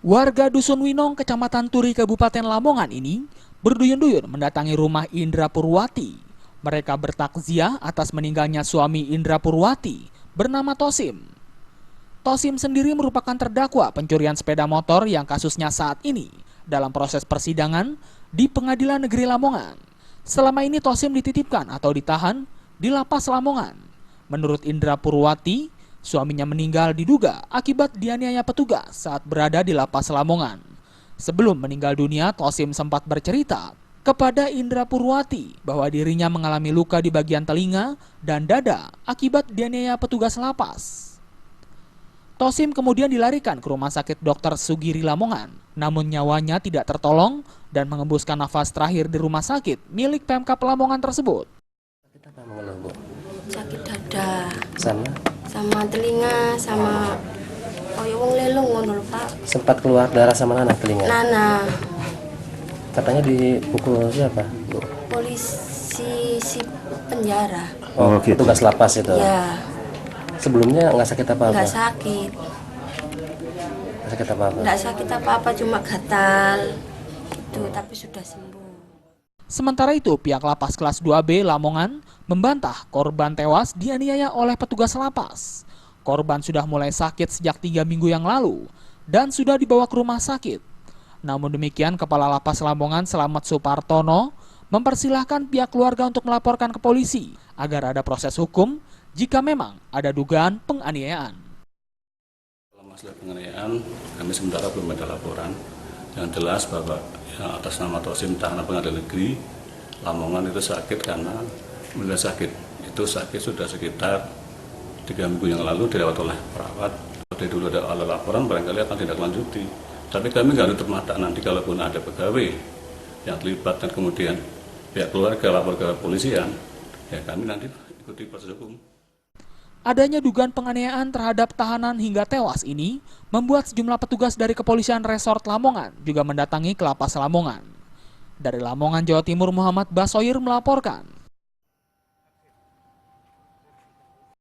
Warga Dusun Winong, Kecamatan Turi, Kabupaten Lamongan ini berduyun-duyun mendatangi rumah Indra Purwati. Mereka bertakziah atas meninggalnya suami Indra Purwati bernama Tosim. Tosim sendiri merupakan terdakwa pencurian sepeda motor yang kasusnya saat ini dalam proses persidangan di Pengadilan Negeri Lamongan. Selama ini Tosim dititipkan atau ditahan di Lapas Lamongan. Menurut Indra Purwati, suaminya meninggal diduga akibat dianiaya petugas saat berada di Lapas Lamongan. Sebelum meninggal dunia, Tosim sempat bercerita kepada Indra Purwati bahwa dirinya mengalami luka di bagian telinga dan dada akibat dianiaya petugas lapas. Tosim kemudian dilarikan ke Rumah Sakit Dr. Sugiri Lamongan, namun nyawanya tidak tertolong dan mengembuskan nafas terakhir di rumah sakit milik Pemkab Lamongan tersebut. Sakit apa mengeluh, Bu? Sakit dada Sama telinga sama koyo wong lelong ngono lho, Pak. sempat keluar darah sama anak telinga. Nana, Katanya dipukul siapa, Bu? polisi si penjara. Oh, gitu. Tugas lapas itu. Ya, Sebelumnya nggak sakit apa-apa? nggak sakit. Nggak sakit apa-apa? Nggak sakit apa-apa, cuma gatal. Itu, tapi sudah sembuh. Sementara itu, pihak Lapas Kelas 2B Lamongan membantah korban tewas dianiaya oleh petugas lapas. Korban sudah mulai sakit sejak 3 minggu yang lalu dan sudah dibawa ke rumah sakit. Namun demikian, Kepala Lapas Lamongan Slamet Supartono mempersilahkan pihak keluarga untuk melaporkan ke polisi agar ada proses hukum jika memang ada dugaan penganiayaan. Dalam masalah penganiayaan, kami sementara belum ada laporan. Yang jelas bahwa yang atas nama Tosim tahanan Pengadilan Negeri Lamongan itu sakit karena meninggal sakit. Itu sakit sudah sekitar 3 minggu yang lalu dirawat oleh perawat. Dari dulu ada laporan barangkali akan tindak lanjuti. Tapi kami nggak nutup mata nanti kalaupun ada pegawai yang terlibat dan kemudian pihak keluarga lapor ke kepolisian, ya kami nanti ikuti proses hukum. Adanya dugaan penganiayaan terhadap tahanan hingga tewas ini membuat sejumlah petugas dari Kepolisian Resort Lamongan juga mendatangi ke Lapas Lamongan. Dari Lamongan, Jawa Timur, Muhammad Basoir melaporkan.